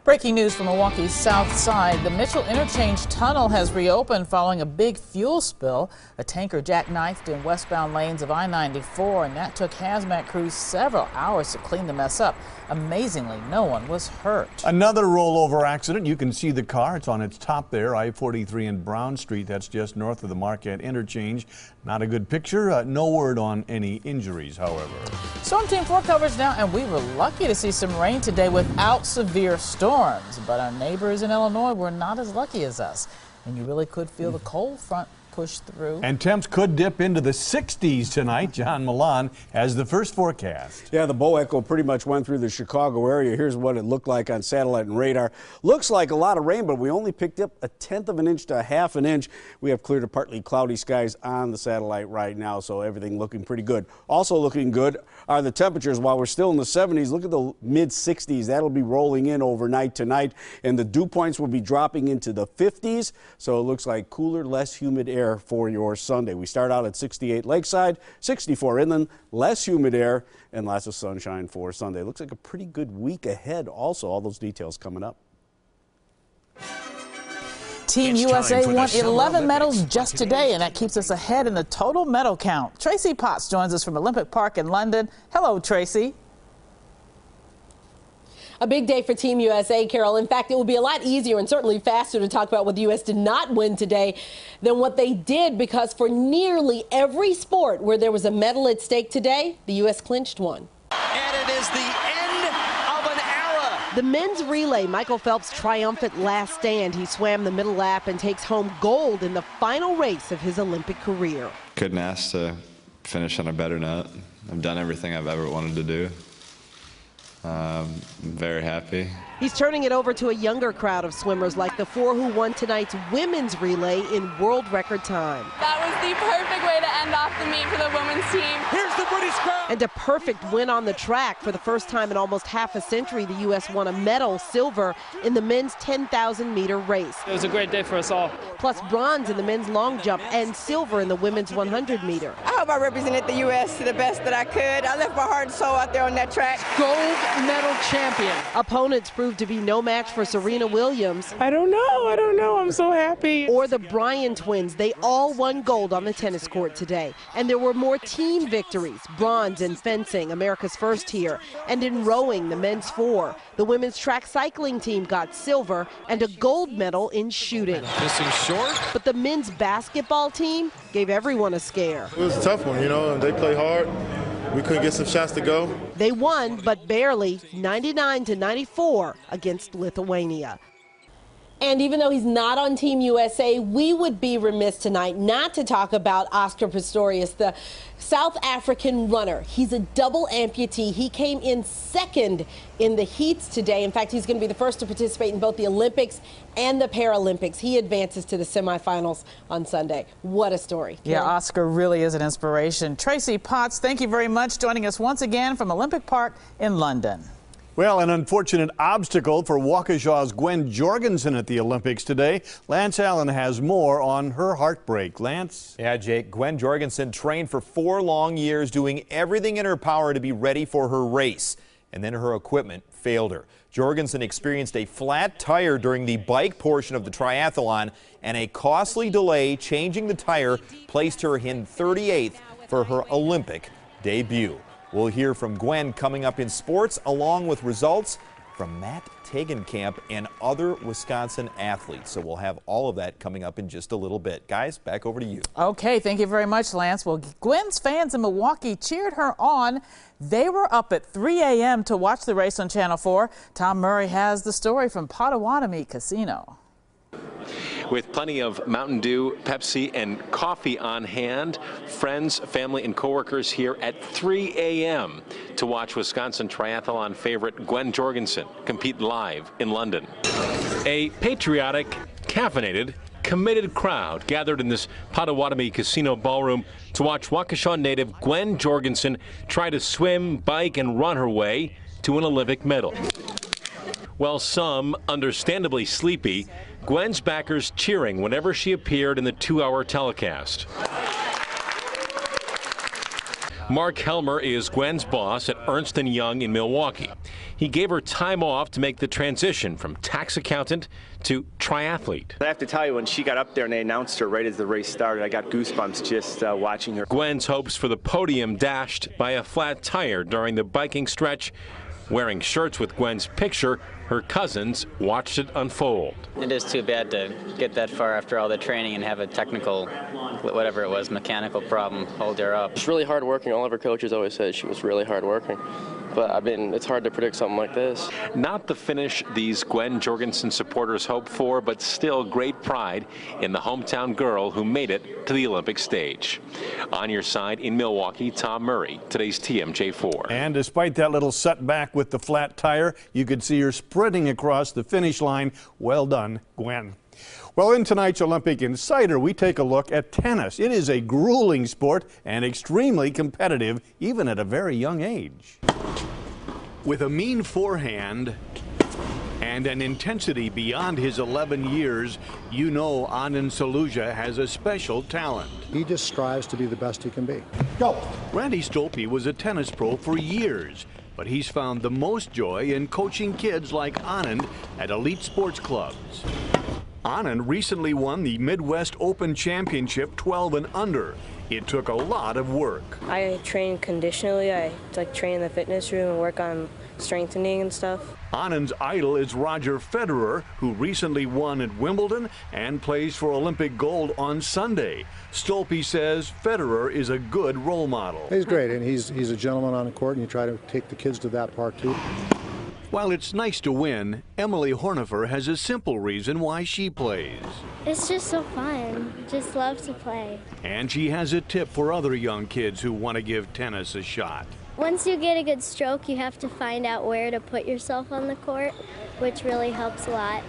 Breaking news from Milwaukee's south side. The Mitchell Interchange Tunnel has reopened following a big fuel spill. A tanker jackknifed in westbound lanes of I-94, and that took hazmat crews several hours to clean the mess up. Amazingly, no one was hurt. Another rollover accident. You can see the car. It's on its top there, I-43 and Brown Street. That's just north of the Marquette Interchange. Not a good picture. No word on any injuries, however. Storm Team 4 coverage now, and we were lucky to see some rain today without severe storms. But our neighbors in Illinois were not as lucky as us. And you really could feel the cold front push through. And temps could dip into the 60s tonight. John Milan has the first forecast. Yeah, the bow echo pretty much went through the Chicago area. Here's what it looked like on satellite and radar. Looks like a lot of rain, but we only picked up 1/10 of an inch to 1/2 an inch. We have clear to partly cloudy skies on the satellite right now, so everything looking pretty good. Also looking good are the temperatures. While we're still in the 70s, look at the mid-60s. That'll be rolling in overnight tonight, and the dew points will be dropping into the 50s, so it looks like cooler, less humid air for your Sunday. We start out at 68 Lakeside, 64 inland, less humid air, and lots of sunshine for Sunday. Looks like a pretty good week ahead also. All those details coming up. Team USA won 11 medals just today, and that keeps us ahead in the total medal count. Tracy Potts joins us from Olympic Park in London. Hello, Tracy. A big day for Team USA, Carol. In fact, it will be a lot easier and certainly faster to talk about what the U.S. did not win today than what they did, because for nearly every sport where there was a medal at stake today, the U.S. clinched one. And it is the end of an era. The men's relay, Michael Phelps' triumphant last stand. He swam the middle lap and takes home gold in the final race of his Olympic career. Couldn't ask to finish on a better note. I've done everything I've ever wanted to do. I'm very happy. He's turning it over to a younger crowd of swimmers like the 4 who won tonight's women's relay in world record time. That was the perfect way to end off the meet for the women's team. Here's the British crowd. And a perfect win on the track. For the first time in almost half a century, the U.S. won a medal, silver, in the men's 10,000-meter race. It was a great day for us all. Plus bronze in the men's long jump and silver in the women's 100-meter. I hope I represented the U.S. to the best that I could. I left my heart and soul out there on that track. Gold medal champion. Opponents proved to be no match for Serena Williams. I don't know. I'm so happy. Or the Bryan twins. They all won gold on the tennis court today. And there were more team victories. Bronze in fencing, America's first here. And in rowing, the men's 4. The women's track cycling team got silver and a gold medal in shooting. Missing short. But the men's basketball team gave everyone a scare. It was a tough one, and they play hard. We couldn't get some shots to go. They won, but barely, 99-94 against Lithuania. And even though he's not on Team USA, we would be remiss tonight not to talk about Oscar Pistorius, the South African runner. He's a double amputee. He came in second in the heats today. In fact, he's going to be the first to participate in both the Olympics and the Paralympics. He advances to the semifinals on Sunday. What a story. Yeah, Oscar really is an inspiration. Tracy Potts, thank you very much, joining us once again from Olympic Park in London. Well, an unfortunate obstacle for Waukesha's Gwen Jorgensen at the Olympics today. Lance Allen has more on her heartbreak. Lance? Yeah, Jake, Gwen Jorgensen trained for 4 long years, doing everything in her power to be ready for her race. And then her equipment failed her. Jorgensen experienced a flat tire during the bike portion of the triathlon, and a costly delay changing the tire placed her in 38th for her Olympic debut. We'll hear from Gwen coming up in sports, along with results from Matt Tegenkamp and other Wisconsin athletes. So we'll have all of that coming up in just a little bit. Guys, back over to you. Okay, thank you very much, Lance. Well, Gwen's fans in Milwaukee cheered her on. They were up at 3 a.m. to watch the race on Channel 4. Tom Murray has the story from Potawatomi Casino. With plenty of Mountain Dew, Pepsi, and coffee on hand, friends, family, and coworkers here at 3 a.m. to watch Wisconsin triathlon favorite Gwen Jorgensen compete live in London. A patriotic, caffeinated, committed crowd gathered in this Potawatomi Casino ballroom to watch Waukesha native Gwen Jorgensen try to swim, bike, and run her way to an Olympic medal. While some, understandably sleepy, Gwen's backers cheering whenever she appeared in the 2-hour telecast. Mark Helmer is Gwen's boss at Ernst & Young in Milwaukee. He gave her time off to make the transition from tax accountant to triathlete. I have to tell you, when she got up there and they announced her right as the race started, I got goosebumps just watching her. Gwen's hopes for the podium dashed by a flat tire during the biking stretch. Wearing shirts with Gwen's picture, her cousins watched it unfold. It is too bad to get that far after all the training and have a technical, whatever it was, mechanical problem hold her up. She's really hard working. All of her coaches always said she was really hard working. But I mean, it's hard to predict something like this. Not the finish these Gwen Jorgensen supporters hoped for, but still great pride in the hometown girl who made it to the Olympic stage. On your side in Milwaukee, Tom Murray, today's TMJ4. And despite that little setback with the flat tire, you could see her sprinting across the finish line. Well done, Gwen. Well, in tonight's Olympic Insider, we take a look at tennis. It is a grueling sport and extremely competitive, even at a very young age. With a mean forehand and an intensity beyond his 11 years, you know Anand Saluja has a special talent. He just strives to be the best he can be. Go! Randy Stolpe was a tennis pro for years, but he's found the most joy in coaching kids like Anand at elite sports clubs. Anand recently won the Midwest Open Championship 12 and under. It took a lot of work. I train conditionally. I train in the fitness room and work on strengthening and stuff. Anand's idol is Roger Federer, who recently won at Wimbledon and plays for Olympic gold on Sunday. Stolpe says Federer is a good role model. He's great, and he's a gentleman on the court, and you try to take the kids to that part too. While it's nice to win, Emily Hornifer has a simple reason why she plays. It's just so fun. Just love to play. And she has a tip for other young kids who want to give tennis a shot. Once you get a good stroke, you have to find out where to put yourself on the court, which really helps a lot.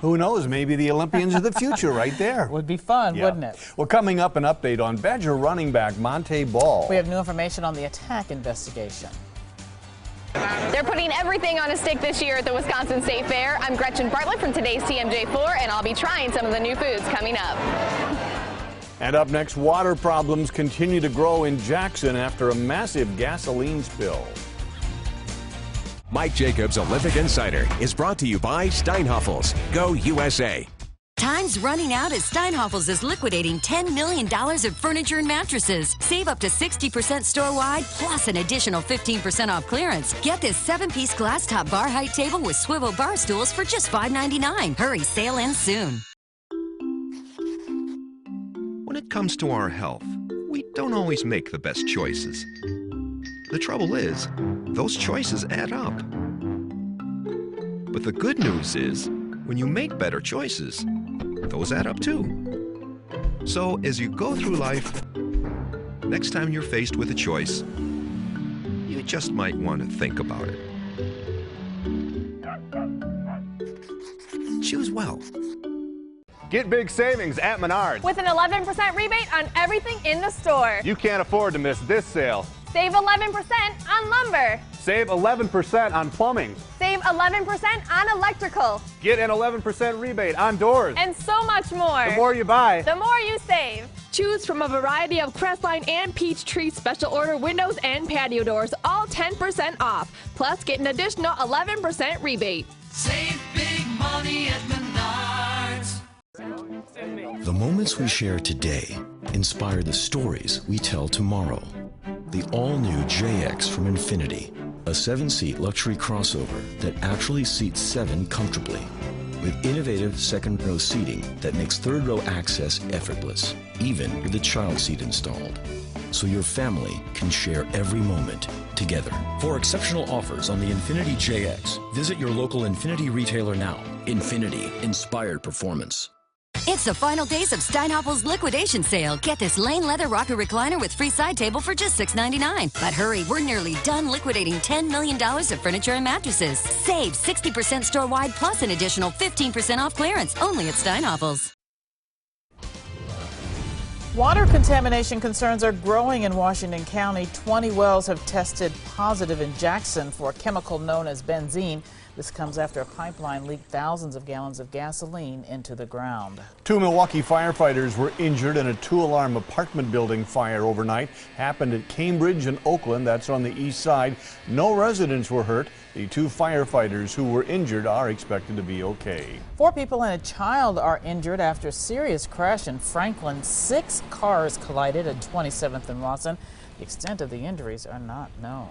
Who knows, maybe the Olympians of the future right there. Would be fun, wouldn't it? Well, coming up, an update on Badger running back Monte Ball. We have new information on the attack investigation. They're putting everything on a stick this year at the Wisconsin State Fair. I'm Gretchen Bartlett from today's TMJ4, and I'll be trying some of the new foods coming up. And up next, water problems continue to grow in Jackson after a massive gasoline spill. Mike Jacobs Olympic Insider is brought to you by Steinhoffels. Go USA. Time's running out as Steinhoffels is liquidating $10 million of furniture and mattresses. Save up to 60% store-wide, plus an additional 15% off clearance. Get this 7-piece glass top bar height table with swivel bar stools for just $5.99. Hurry, sale ends soon. When it comes to our health, we don't always make the best choices. The trouble is, those choices add up. But the good news is, when you make better choices, those add up too. So as you go through life, next time you're faced with a choice, you just might want to think about it. Choose well. Get big savings at Menards. With an 11% rebate on everything in the store. You can't afford to miss this sale. Save 11% on lumber. Save 11% on plumbing. Save 11% on electrical. Get an 11% rebate on doors. And so much more. The more you buy, the more you save. Choose from a variety of Crestline and Peachtree special order windows and patio doors, all 10% off. Plus, get an additional 11% rebate. Save big money at Menards. The moments we share today inspire the stories we tell tomorrow. The all-new JX from Infiniti, a 7-seat luxury crossover that actually seats 7 comfortably, with innovative second-row seating that makes third-row access effortless, even with a child seat installed, so your family can share every moment together. For exceptional offers on the Infiniti JX, visit your local Infiniti retailer now. Infiniti, inspired performance. It's the final days of Steinhoffels' liquidation sale. Get this Lane leather rocker recliner with free side table for just $6.99. But hurry, we're nearly done liquidating $10 million of furniture and mattresses. Save 60% store-wide plus an additional 15% off clearance only at Steinhoffels. Water contamination concerns are growing in Washington County. 20 wells have tested positive in Jackson for a chemical known as benzene. This comes after a pipeline leaked thousands of gallons of gasoline into the ground. 2 Milwaukee firefighters were injured in a 2-alarm apartment building fire overnight. Happened at Cambridge and Oakland. That's on the east side. No residents were hurt. The 2 firefighters who were injured are expected to be okay. 4 people and a child are injured after a serious crash in Franklin. 6 cars collided at 27th and Lawson. The extent of the injuries are not known.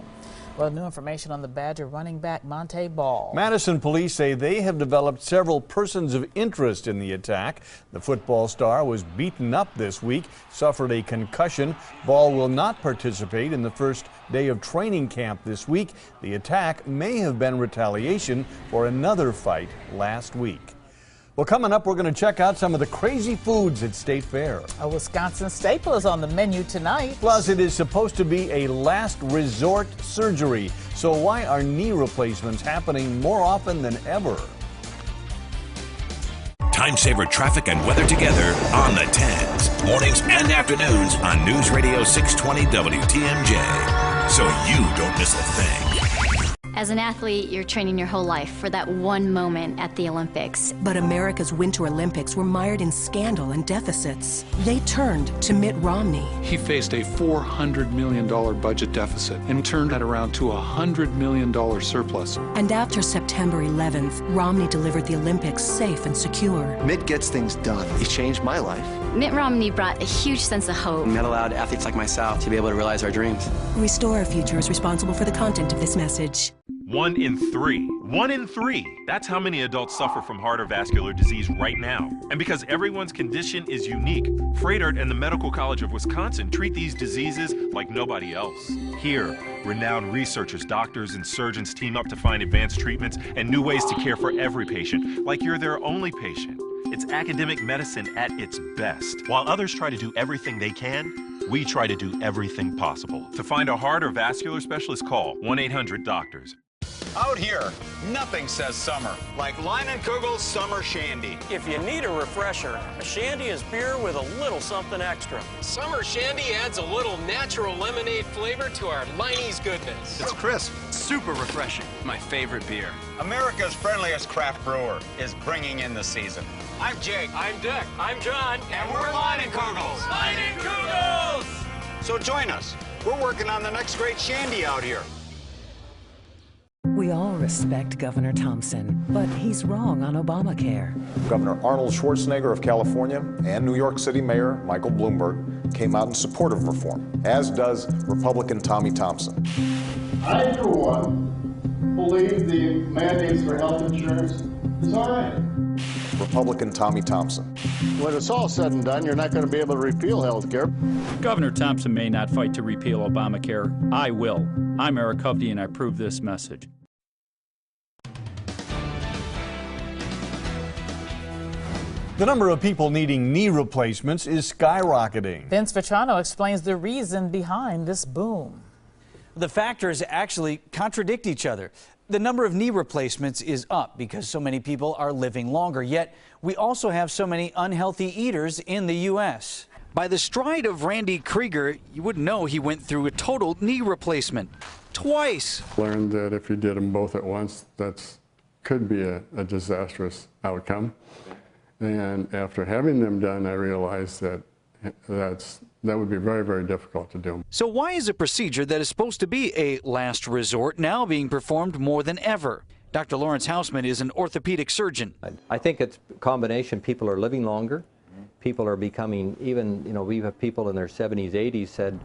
Well, new information on the Badger running back Monte Ball. Madison police say they have developed several persons of interest in the attack. The football star was beaten up this week, suffered a concussion. Ball will not participate in the first day of training camp this week. The attack may have been retaliation for another fight last week. Well, coming up, we're going to check out some of the crazy foods at State Fair. A Wisconsin staple is on the menu tonight. Plus, it is supposed to be a last resort surgery. So why are knee replacements happening more often than ever? Time saver traffic and weather together on the 10s, mornings and afternoons on News Radio 620 WTMJ. So you don't miss a thing. As an athlete, you're training your whole life for that one moment at the Olympics. But America's Winter Olympics were mired in scandal and deficits. They turned to Mitt Romney. He faced a $400 million budget deficit and turned that around to a $100 million surplus. And after September 11th, Romney delivered the Olympics safe and secure. Mitt gets things done. He changed my life. Mitt Romney brought a huge sense of hope. Mitt allowed athletes like myself to be able to realize our dreams. Restore Our Future is responsible for the content of this message. 1 in 3. 1 in 3. That's how many adults suffer from heart or vascular disease right now. And because everyone's condition is unique, Fredert and the Medical College of Wisconsin treat these diseases like nobody else. Here, renowned researchers, doctors, and surgeons team up to find advanced treatments and new ways to care for every patient, like you're their only patient. It's academic medicine at its best. While others try to do everything they can, we try to do everything possible. To find a heart or vascular specialist, call 1-800-DOCTORS. Out here, nothing says summer like Leinenkugel's Summer Shandy. If you need a refresher, a shandy is beer with a little something extra. Summer Shandy adds a little natural lemonade flavor to our Leinie's goodness. It's crisp, super refreshing. My favorite beer. America's friendliest craft brewer is bringing in the season. I'm Jake. I'm Dick. I'm John. And we're Leinenkugel's. Leinenkugel's! So join us. We're working on the next great shandy out here. We all respect Governor Thompson, but he's wrong on Obamacare. Governor Arnold Schwarzenegger of California and New York City Mayor Michael Bloomberg came out in support of reform, as does Republican Tommy Thompson. I, for one, believe the mandates for health insurance is all right. Republican Tommy Thompson. When it's all said and done, you're not going to be able to repeal health care. Governor Thompson may not fight to repeal Obamacare. I will. I'm Eric Hovde, and I approve this message. The number of people needing knee replacements is skyrocketing. Vince Vetrano explains the reason behind this boom. The factors actually contradict each other. The number of knee replacements is up because so many people are living longer, yet we also have so many unhealthy eaters in the U.S. By the stride of Randy Krieger, you wouldn't know he went through a total knee replacement twice. Learned that if you did them both at once, that could be a disastrous outcome. And after having them done, I realized that that would be very, very difficult to do. So why is a procedure that is supposed to be a last resort now being performed more than ever? Dr. Lawrence Hausman is an orthopedic surgeon. I think it's a combination. People are living longer. People are becoming even, we have people in their 70s, 80s said,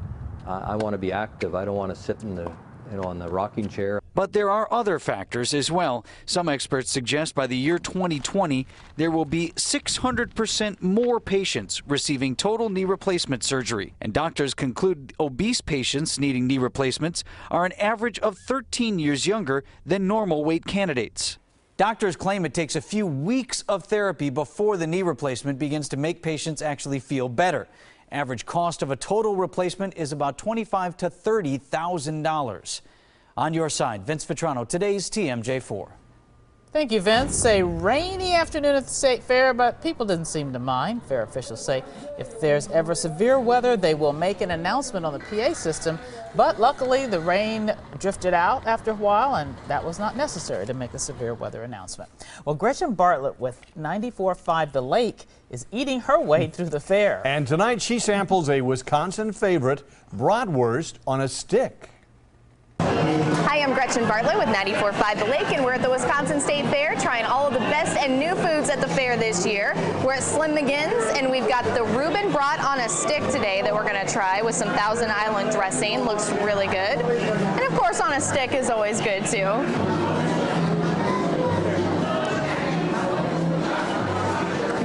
I want to be active. I don't want to sit in the, on the rocking chair. But there are other factors as well. Some experts suggest by the year 2020, there will be 600% more patients receiving total knee replacement surgery. And doctors conclude obese patients needing knee replacements are an average of 13 years younger than normal weight candidates. Doctors claim it takes a few weeks of therapy before the knee replacement begins to make patients actually feel better. Average cost of a total replacement is about $25,000 to $30,000. On your side, Vince Vetrano, today's TMJ4. Thank you, Vince. A rainy afternoon at the State Fair, but people didn't seem to mind. Fair officials say if there's ever severe weather, they will make an announcement on the PA system. But luckily, the rain drifted out after a while, and that was not necessary to make a severe weather announcement. Well, Gretchen Bartlett with 94.5 The Lake is eating her way through the fair. And tonight she samples a Wisconsin favorite, bratwurst on a stick. Hi, I'm Gretchen Bartlett with 94.5 The Lake, and we're at the Wisconsin State Fair trying all of the best and new foods at the fair this year. We're at Slim McGinn's, and we've got the Reuben brat on a stick today that we're going to try with some Thousand Island dressing. Looks really good. And of course, on a stick is always good too.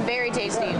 Very tasty.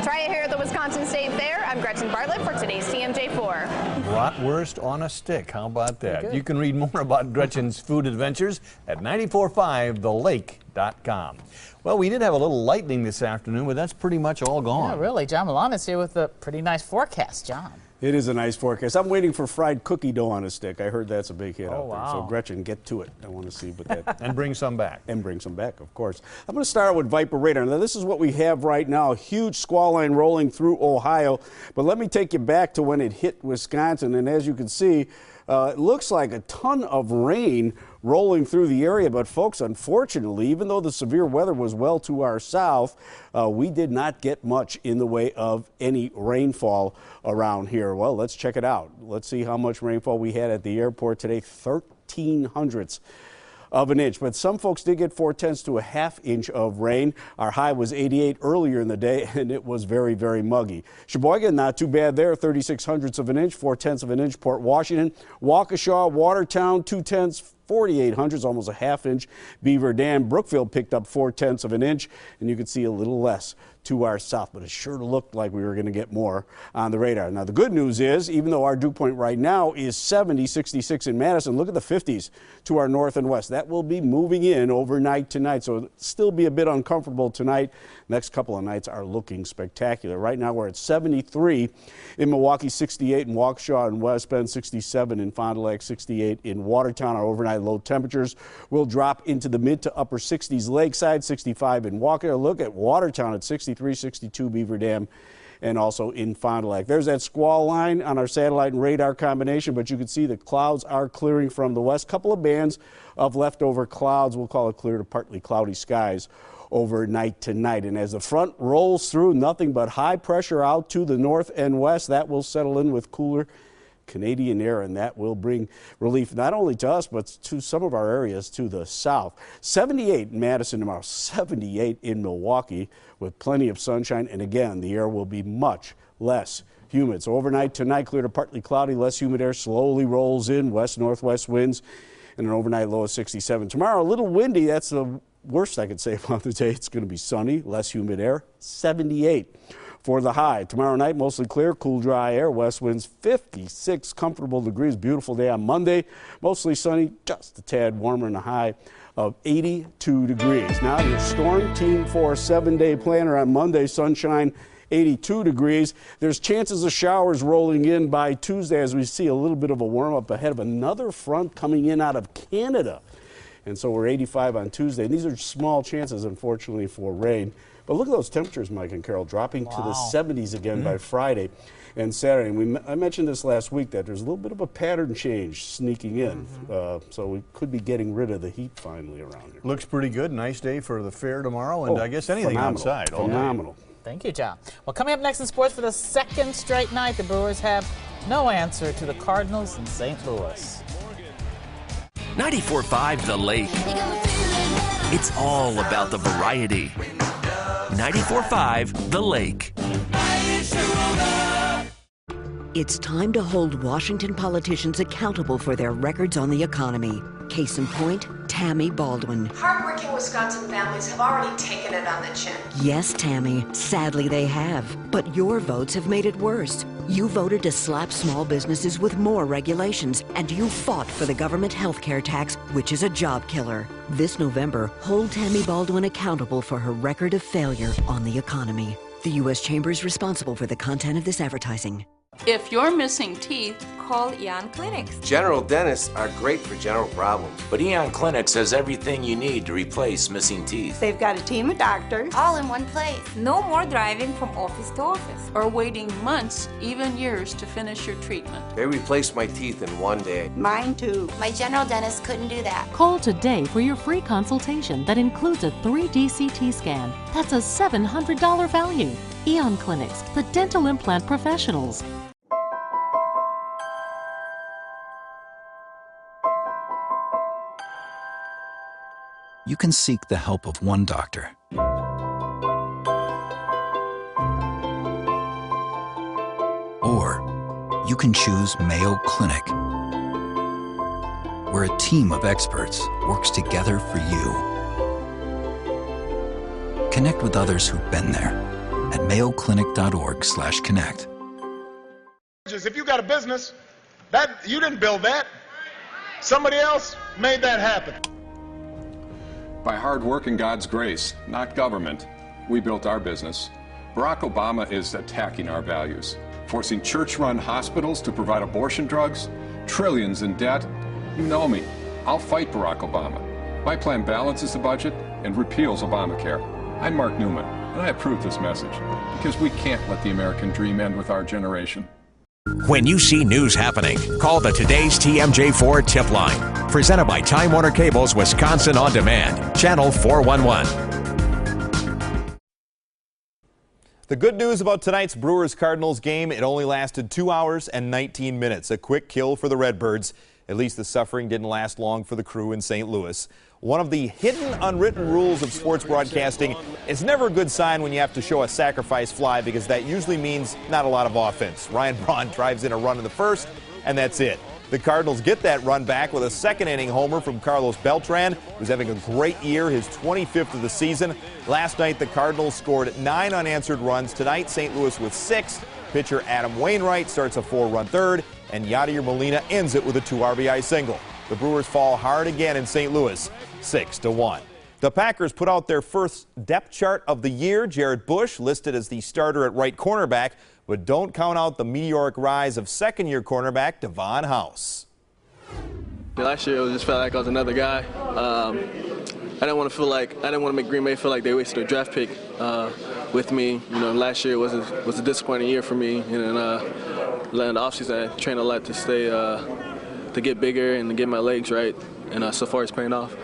Try it here at the Wisconsin State Fair. I'm Gretchen Bartlett for today's TMJ4. Bratwurst on a stick. How about that? You can read more about Gretchen's food adventures at 945thelake.com. Well, we did have a little lightning this afternoon, but that's pretty much all gone. Yeah, really. John Milan is here with a pretty nice forecast. John. It is a nice forecast. I'm waiting for fried cookie dough on a stick. I heard that's a big hit out wow. there. So Gretchen, get to it. I want to see what that... And bring some back. And bring some back, of course. I'm going to start with Viper radar. Now, this is what we have right now. A huge squall line rolling through Ohio. But let me take you back to when it hit Wisconsin. And as you can see, it looks like a ton of rain rolling through the area. But folks, unfortunately, even though the severe weather was well to our south, we did not get much in the way of any rainfall around here. Well, let's check it out. Let's see how much rainfall we had at the airport today. 0.13 of an inch, but some folks did get 0.4 to a half inch of rain. Our high was 88 earlier in the day, and it was very, very muggy. Sheboygan, not too bad there, 0.36 of an inch, 0.4 of an inch. Port Washington, Waukesha, Watertown, 0.2, 0.48, almost a half inch. Beaver Dam, Brookfield picked up 0.4 of an inch, and you can see a little less to our south, but it sure looked like we were going to get more on the radar. Now, the good news is, even though our dew point right now is 70, 66 in Madison, look at the 50s to our north and west. That will be moving in overnight tonight, so it'll still be a bit uncomfortable tonight. Next couple of nights are looking spectacular. Right now, we're at 73 in Milwaukee, 68 in Waukesha and West Bend, 67 in Fond du Lac, 68 in Watertown. Our overnight low temperatures will drop into the mid to upper 60s lakeside, 65 in Waukesha. Look at Watertown at 63, 62 Beaver Dam, and also in Fond du Lac. There's that squall line on our satellite and radar combination, but you can see the clouds are clearing from the west. Couple of bands of leftover clouds. We'll call it clear to partly cloudy skies overnight tonight. And as the front rolls through, nothing but high pressure out to the north and west. That will settle in with cooler Canadian air, and that will bring relief not only to us, but to some of our areas to the south. 78 in Madison tomorrow, 78 in Milwaukee with plenty of sunshine. And again, the air will be much less humid. So overnight tonight, clear to partly cloudy, less humid air slowly rolls in, west-northwest winds, and an overnight low of 67. Tomorrow, a little windy. That's the worst I could say about the day. It's going to be sunny, less humid air, 78 for the high. Tomorrow night, mostly clear, cool, dry air, west winds 56 comfortable degrees. Beautiful day on Monday, mostly sunny, just a tad warmer, and a high of 82 degrees. Now your Storm Team 4 7-day planner on Monday, sunshine, 82 degrees. There's chances of showers rolling in by Tuesday as we see a little bit of a warm up ahead of another front coming in out of Canada. And so we're 85 on Tuesday. And these are small chances, unfortunately, for rain. But look at those temperatures, Mike and Carol, dropping to the 70s again by Friday and Saturday. And I mentioned this last week that there's a little bit of a pattern change sneaking in. So we could be getting rid of the heat finally around here. Looks pretty good. Nice day for the fair tomorrow. And I guess anything outside. Phenomenal. Thank you, John. Well, coming up next in sports for the second straight night, the Brewers have no answer to the Cardinals in St. Louis. 94.5 The Lake. It's all about the variety. 94.5 The Lake. It's time to hold Washington politicians accountable for their records on the economy. Case in point, Tammy Baldwin. Hardworking Wisconsin families have already taken it on the chin. Yes, Tammy, sadly they have. But your votes have made it worse. You voted to slap small businesses with more regulations, and you fought for the government health care tax, which is a job killer. This November, hold Tammy Baldwin accountable for her record of failure on the economy. The U.S. Chamber is responsible for the content of this advertising. If you're missing teeth, call Eon Clinics. General dentists are great for general problems. But Eon Clinics has everything you need to replace missing teeth. They've got a team of doctors all in one place. No more driving from office to office or waiting months, even years to finish your treatment. They replaced my teeth in one day. Mine too. My general dentist couldn't do that. Call today for your free consultation that includes a 3D CT scan. That's a $700 value. Eon Clinics, the dental implant professionals. You can seek the help of one doctor. Or you can choose Mayo Clinic, where a team of experts works together for you. Connect with others who've been there at mayoclinic.org/connect. If you got a business, that you didn't build that. Somebody else made that happen. By hard work and God's grace, not government, we built our business. Barack Obama is attacking our values, forcing church-run hospitals to provide abortion drugs, trillions in debt. You know me. I'll fight Barack Obama. My plan balances the budget and repeals Obamacare. I'm Mark Newman, and I approve this message because we can't let the American dream end with our generation. When you see news happening, call the Today's TMJ4 tip line. Presented by Time Warner Cable's Wisconsin On Demand, Channel 411. The good news about tonight's Brewers-Cardinals game, it only lasted 2 hours and 19 minutes. A quick kill for the Redbirds. At least the suffering didn't last long for the crew in St. Louis. One of the hidden, unwritten rules of sports broadcasting, it's never a good sign when you have to show a sacrifice fly because that usually means not a lot of offense. Ryan Braun drives in a run in the first, and that's it. The Cardinals get that run back with a second-inning homer from Carlos Beltran, who's having a great year, his 25th of the season. Last night, the Cardinals scored 9 unanswered runs. Tonight, St. Louis with 6. Pitcher Adam Wainwright starts a 4-run third, and Yadier Molina ends it with a 2 RBI single. The Brewers fall hard again in St. Louis, 6-1. The Packers put out their first depth chart of the year. Jared Bush listed as the starter at right cornerback, but don't count out the meteoric rise of second-year cornerback Devon House. Last year, it just felt like I was another guy. I didn't want to make Green Bay feel like they wasted a draft pick with me. You know, last year was a disappointing year for me. And in the offseason, I trained a lot to stay, to get bigger and to get my legs right. And so far, it's paying off.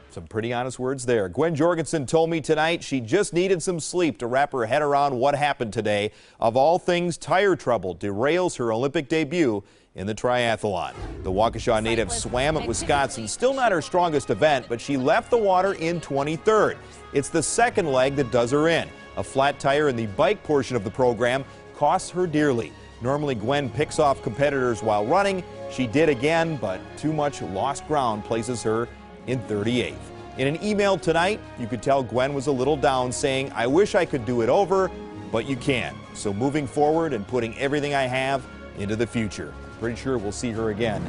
Some pretty honest words there. Gwen Jorgensen told me tonight she just needed some sleep to wrap her head around what happened today. Of all things, tire trouble derails her Olympic debut in the triathlon. The Waukesha native swam at Wisconsin, still not her strongest event, but she left the water in 23rd. It's the second leg that does her in. A flat tire in the bike portion of the program costs her dearly. Normally, Gwen picks off competitors while running. She did again, but too much lost ground places her in 38th. In an email tonight, you could tell Gwen was a little down, saying, "I wish I could do it over, but you can't. So moving forward and putting everything I have into the future." Pretty sure we'll see her again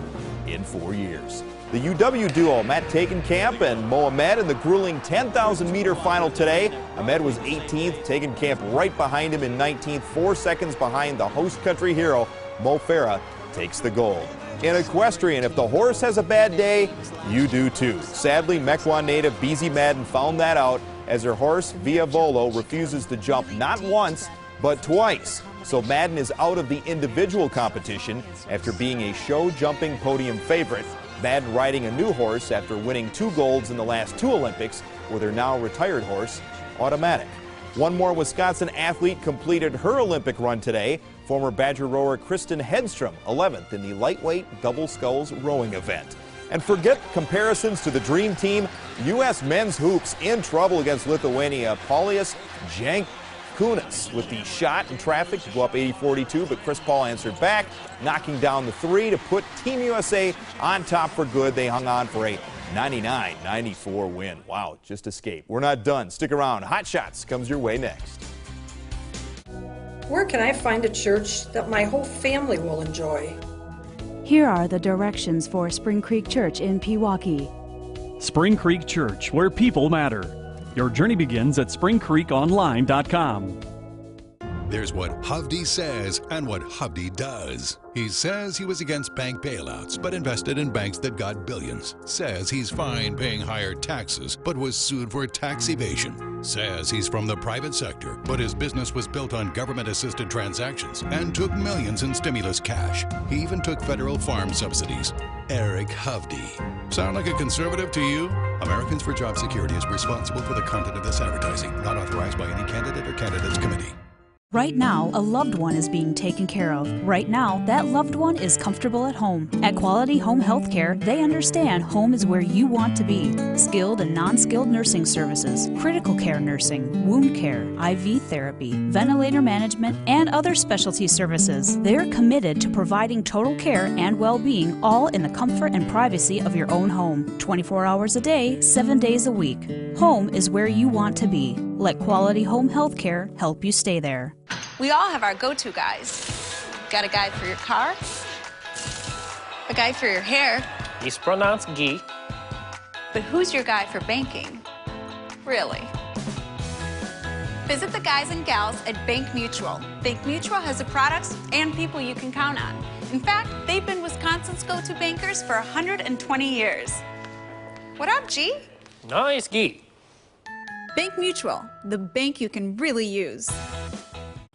in 4 years. The UW duo, Matt Tegenkamp and Mo Ahmed, in the grueling 10,000-meter final today. Ahmed was 18th, Tegenkamp right behind him in 19th, 4 seconds behind the host country hero. Mo Farah takes the gold. In equestrian, if the horse has a bad day, you do too. Sadly, Mequon native Beezy Madden found that out as her horse, Via Volo, refuses to jump not once, but twice. So Madden is out of the individual competition after being a show jumping podium favorite. Madden riding a new horse after winning 2 golds in the last 2 Olympics with her now retired horse, Automatic. One more Wisconsin athlete completed her Olympic run today. Former Badger rower Kristen Hedstrom, 11th in the lightweight double sculls rowing event. And forget comparisons to the dream team. U.S. men's hoops in trouble against Lithuania. Paulius Jankūnas with the shot in traffic to go up 80-42, but Chris Paul answered back, knocking down the 3 to put Team USA on top for good. They hung on for a 99-94 win. Wow, just escaped. We're not done. Stick around. Hot Shots comes your way next. Where can I find a church that my whole family will enjoy? Here are the directions for Spring Creek Church in Pewaukee. Spring Creek Church, where people matter. Your journey begins at springcreekonline.com. There's what Hovde says and what Hovde does. He says he was against bank bailouts, but invested in banks that got billions. Says he's fine paying higher taxes, but was sued for tax evasion. Says he's from the private sector, but his business was built on government-assisted transactions and took millions in stimulus cash. He even took federal farm subsidies. Eric Hovde. Sound like a conservative to you? Americans for Job Security is responsible for the content of this advertising, not authorized by any candidate or candidates committee. Right now, a loved one is being taken care of. Right now, that loved one is comfortable at home. At Quality Home Healthcare, they understand home is where you want to be. Skilled and non-skilled nursing services, critical care nursing, wound care, IV therapy, ventilator management, and other specialty services. They're committed to providing total care and well-being, all in the comfort and privacy of your own home. 24 hours a day, 7 days a week. Home is where you want to be. Let Quality Home Healthcare help you stay there. We all have our go-to guys. Got a guy for your car, a guy for your hair. It's pronounced Guy. But who's your guy for banking? Really? Visit the guys and gals at Bank Mutual. Bank Mutual has the products and people you can count on. In fact, they've been Wisconsin's go-to bankers for 120 years. What up, G? Nice, Guy. Bank Mutual, the bank you can really use.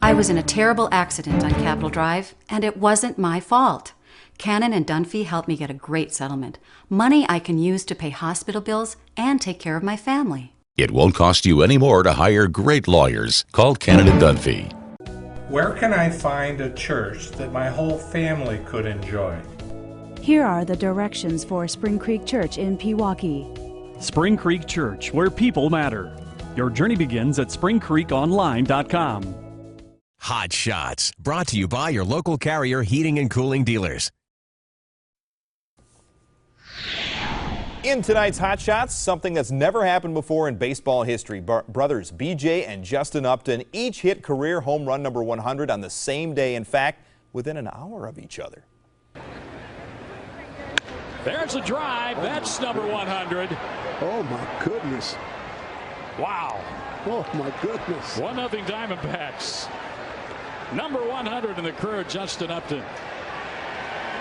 I was in a terrible accident on Capitol Drive, and it wasn't my fault. Cannon and Dunphy helped me get a great settlement. Money I can use to pay hospital bills and take care of my family. It won't cost you any more to hire great lawyers. Call Cannon and Dunphy. Where can I find a church that my whole family could enjoy? Here are the directions for Spring Creek Church in Pewaukee. Spring Creek Church, where people matter. Your journey begins at springcreekonline.com. Hot Shots, brought to you by your local Carrier heating and cooling dealers. In tonight's Hot Shots, something that's never happened before in baseball history. Brothers BJ and Justin Upton each hit career home run number 100 on the same day. In fact, within an hour of each other. There's a drive. That's number 100. Oh, my goodness. Wow. Oh, my goodness. 1-0 Diamondbacks. Number 100 in the career, Justin Upton.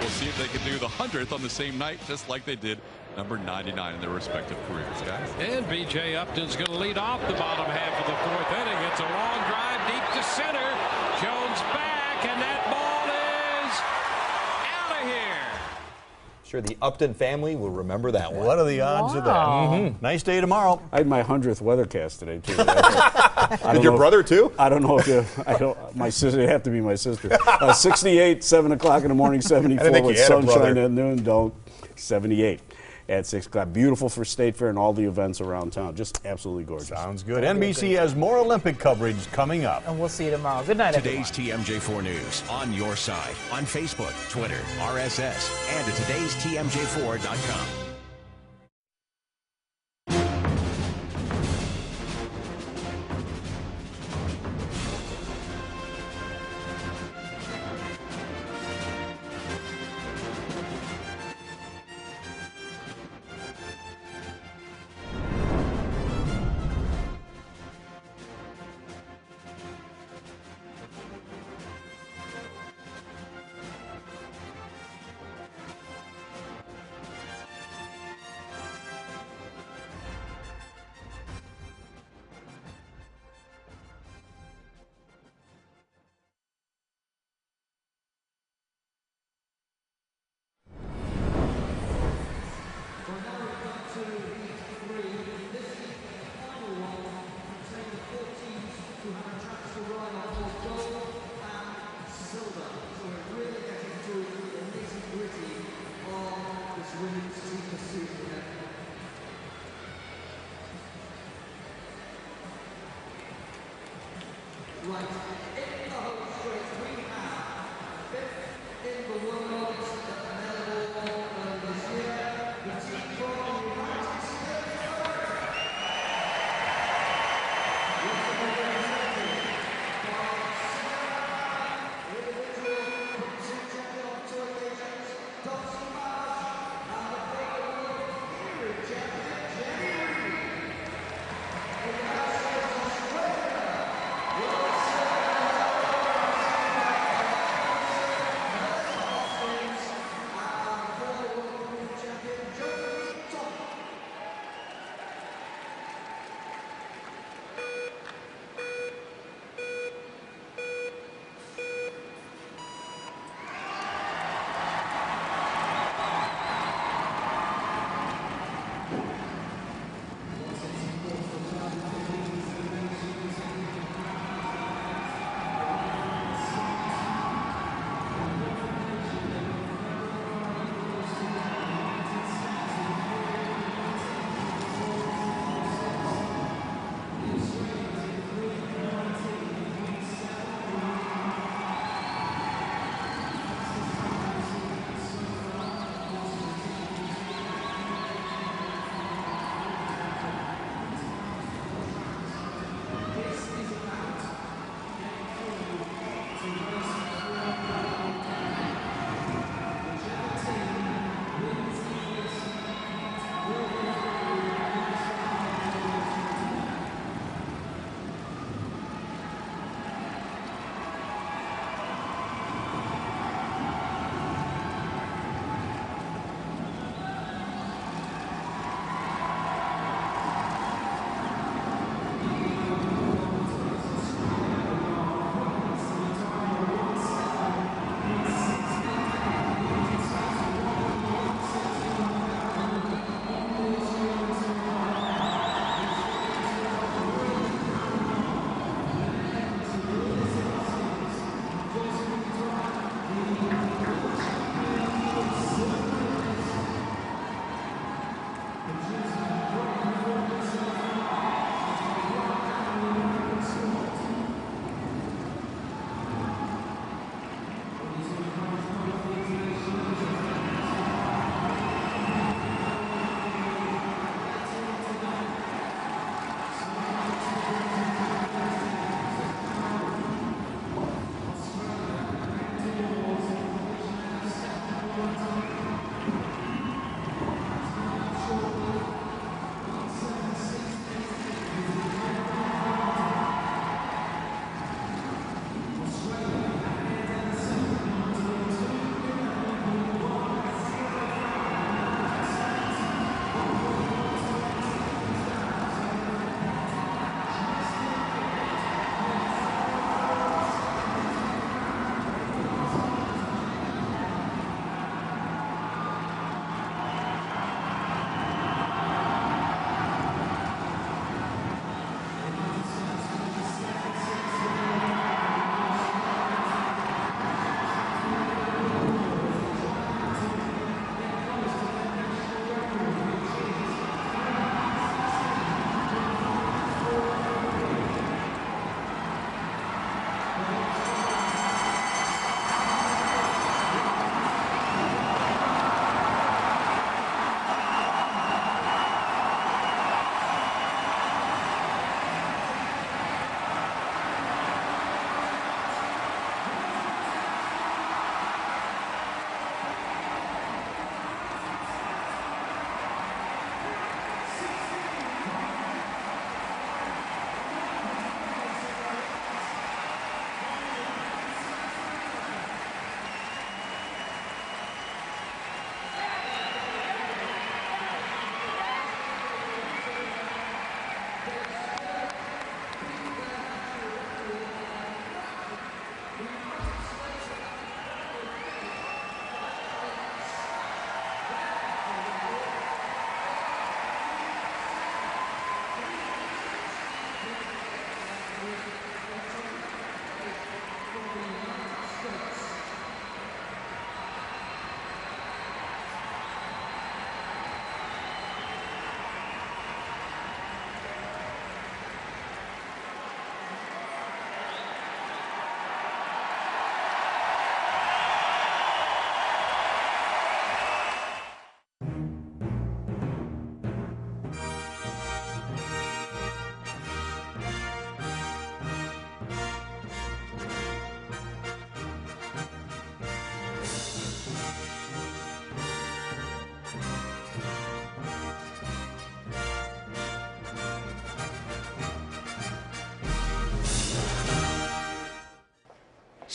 We'll see if they can do the 100th on the same night, just like they did number 99 in their respective careers, guys. And B.J. Upton's going to lead off the bottom half of the fourth inning. It's a long drive deep to center. Jones back, and that ball is out of here. Sure, the Upton family will remember that one. What are the odds of that? Mm-hmm. Nice day tomorrow. I had my 100th weathercast today, too. Did your brother, too? I don't know if my sister, it'd have to be my sister. 68, 7 o'clock in the morning, 74 with sunshine at noon, 78 at 6 o'clock. Beautiful for State Fair and all the events around town. Just absolutely gorgeous. Sounds good. NBC has more Olympic coverage coming up. And we'll see you tomorrow. Good night, Today's TMJ4 News on your side on Facebook, Twitter, RSS, and at today'stmj4.com.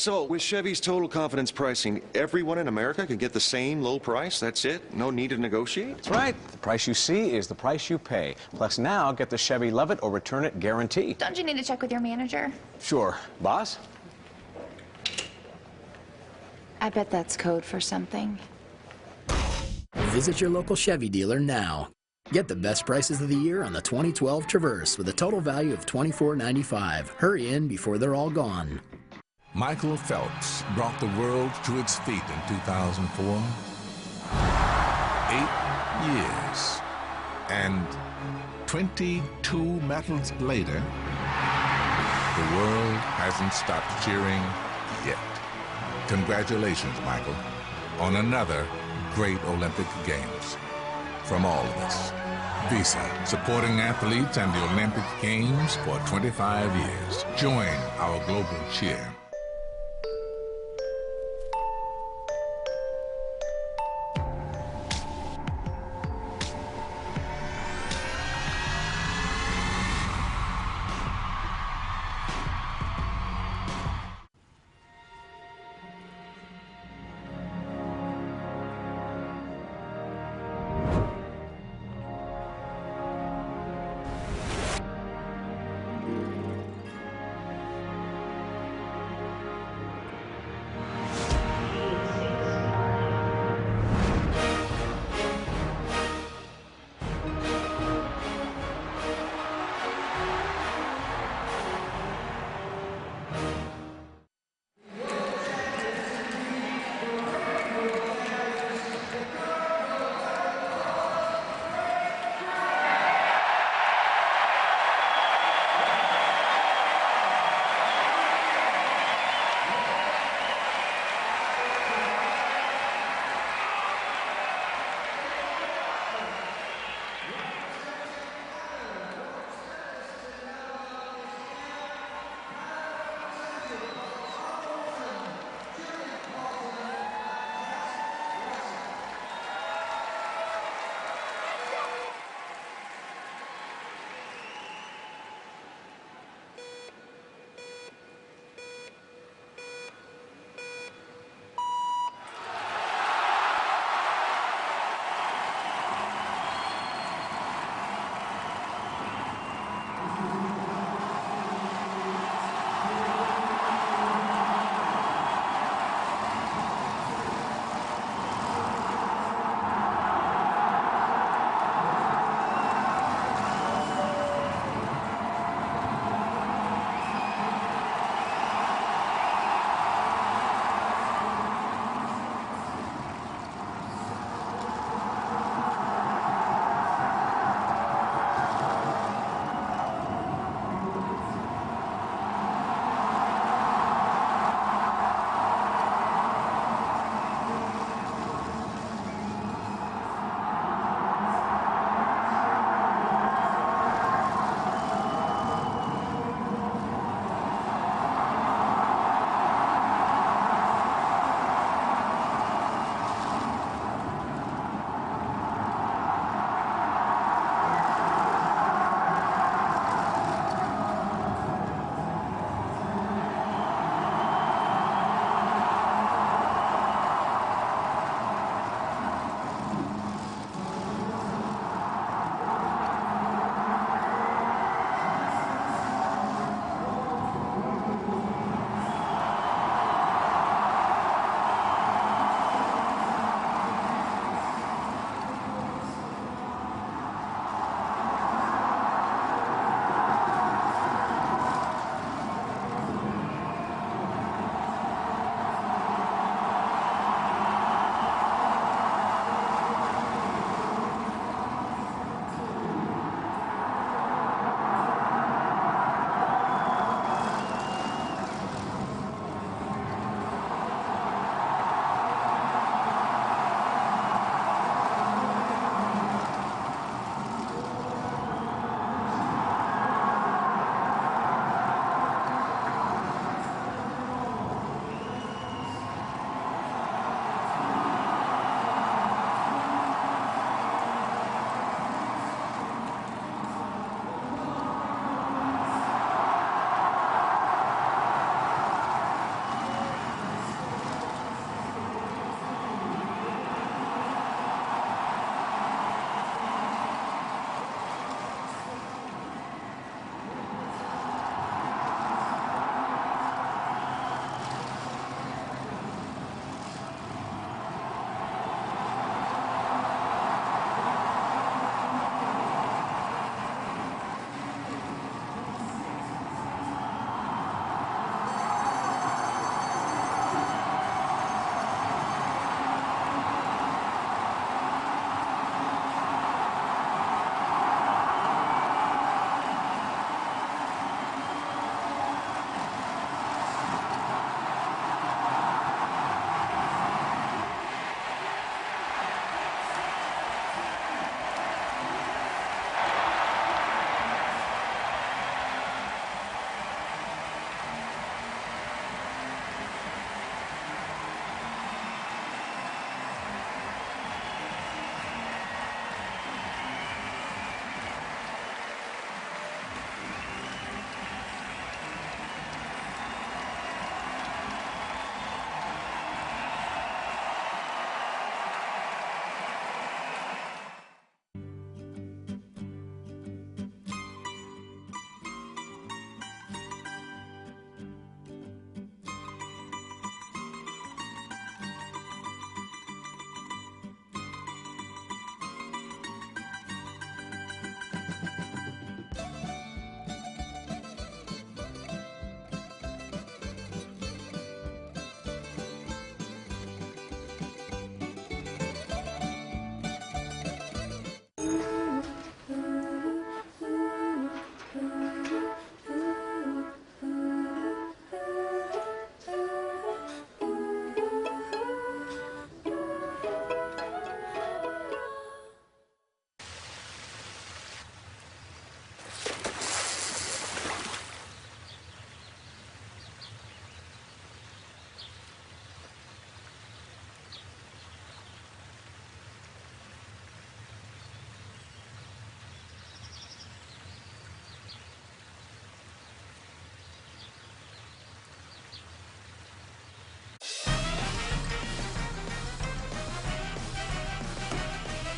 So, with Chevy's Total Confidence pricing, everyone in America can get the same low price? That's it? No need to negotiate? That's right. The price you see is the price you pay. Plus, now get the Chevy Love It or Return It guarantee. Don't you need to check with your manager? Sure. Boss? I bet that's code for something. Visit your local Chevy dealer now. Get the best prices of the year on the 2012 Traverse with a total value of $24.95. Hurry in before they're all gone. Michael Phelps brought the world to its feet in 2004. 8 years. And 22 medals later, the world hasn't stopped cheering yet. Congratulations, Michael, on another great Olympic Games. From all of us, Visa, supporting athletes and the Olympic Games for 25 years. Join our global cheer.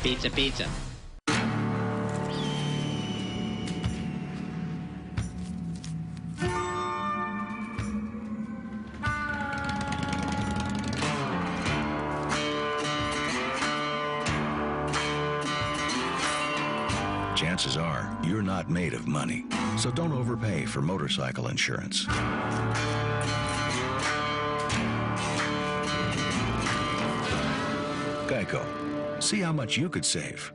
Pizza, pizza. Chances are you're not made of money, so don't overpay for motorcycle insurance. Geico. See how much you could save.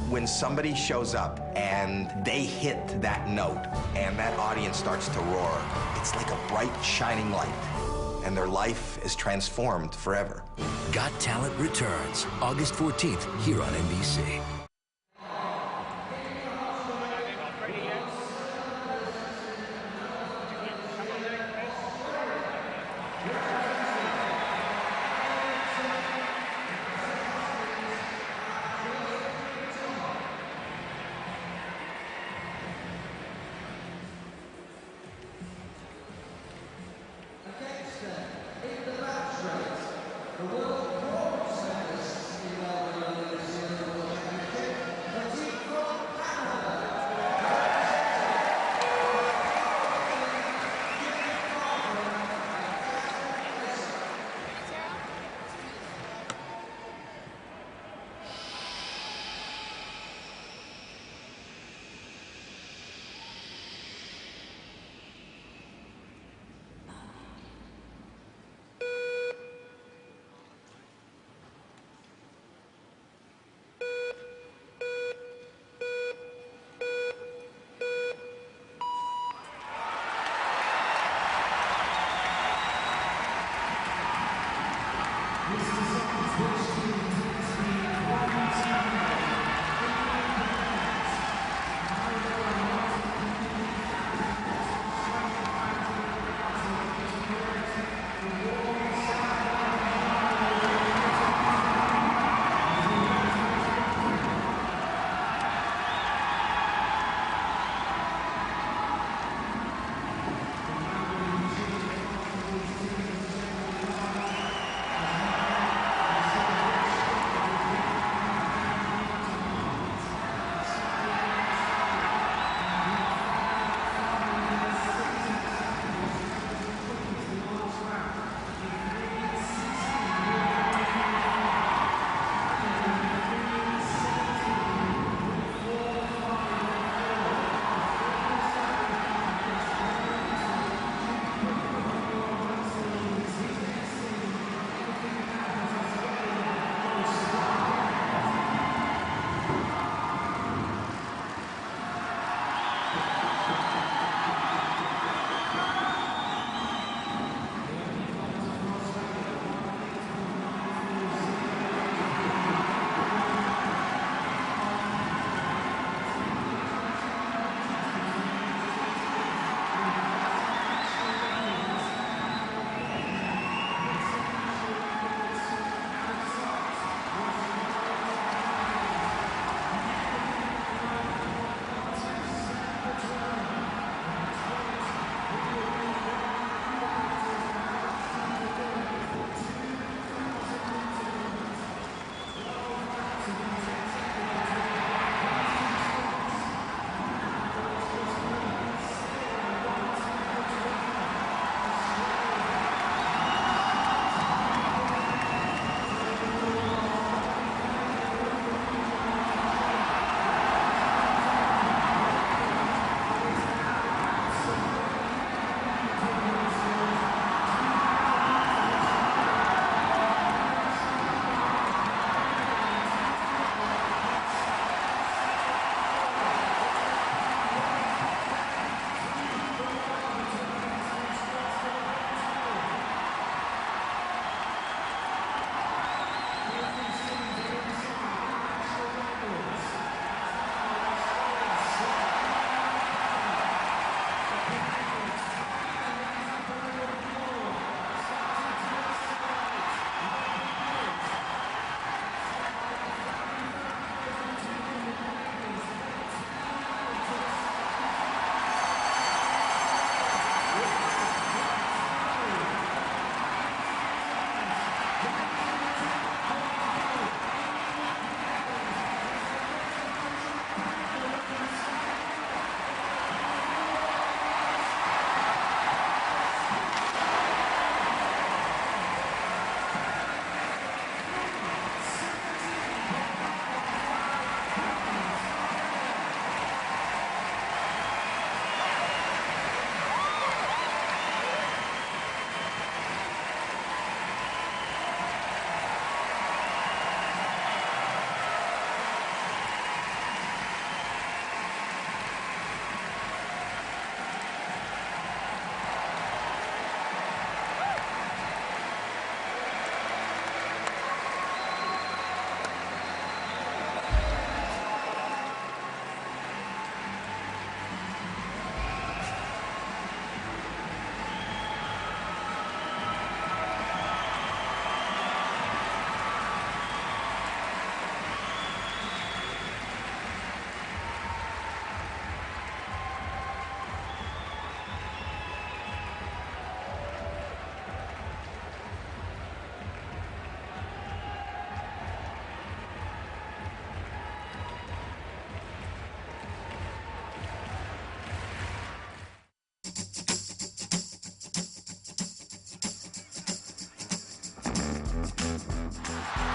When somebody shows up and they hit that note and that audience starts to roar, it's like a bright, shining light, and their life is transformed forever. Got Talent returns August 14th here on NBC.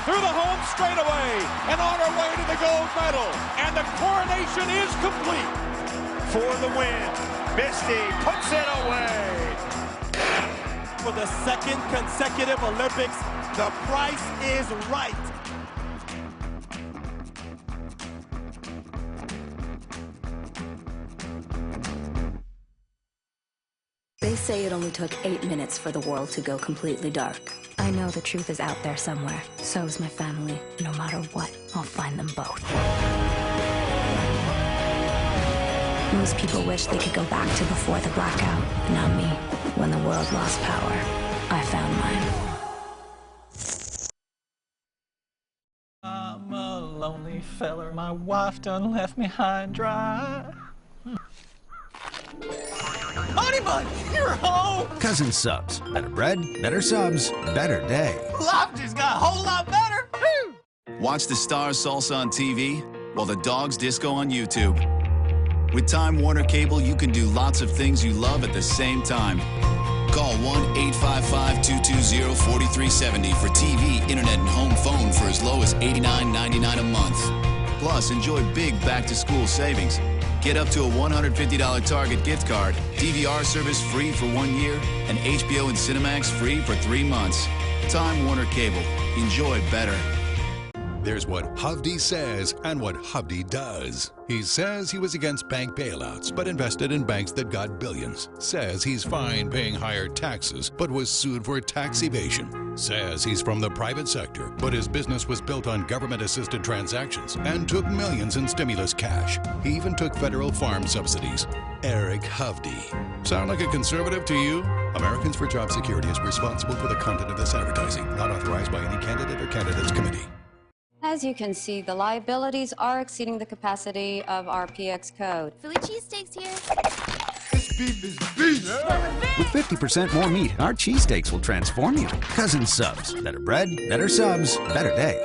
through the home straightaway and on her way to the gold medal. And the coronation is complete. For the win, Misty puts it away. For the second consecutive Olympics, the price is right. They say it only took 8 minutes for the world to go completely dark. I know the truth is out there somewhere. So is my family. No matter what, I'll find them both. Most people wish they could go back to before the blackout. Not me. When the world lost power, I found mine. I'm a lonely feller. My wife done left me high and dry. Honey Bun, you're home! Cousin Subs. Better bread, better subs, better day. Life just got a whole lot better. Woo! Watch the Stars salsa on TV while the dogs disco on YouTube. With Time Warner Cable, you can do lots of things you love at the same time. Call 1-855-220-4370 for TV, internet, and home phone for as low as $89.99 a month. Plus, enjoy big back-to-school savings. Get up to a $150 Target gift card, DVR service free for 1 year, and HBO and Cinemax free for 3 months. Time Warner Cable. Enjoy better. There's what Hovde says and what Hovde does. He says he was against bank bailouts, but invested in banks that got billions. Says he's fine paying higher taxes, but was sued for tax evasion. Says he's from the private sector, but his business was built on government-assisted transactions and took millions in stimulus cash. He even took federal farm subsidies. Eric Hovde. Sound like a conservative to you? Americans for Job Security is responsible for the content of this advertising, not authorized by any candidate or candidates committee. As you can see, the liabilities are exceeding the capacity of our PX code. Philly cheesesteaks here. This beef is beef. With 50% more meat, our cheesesteaks will transform you. Cousin Subs. Better bread, better subs, better day.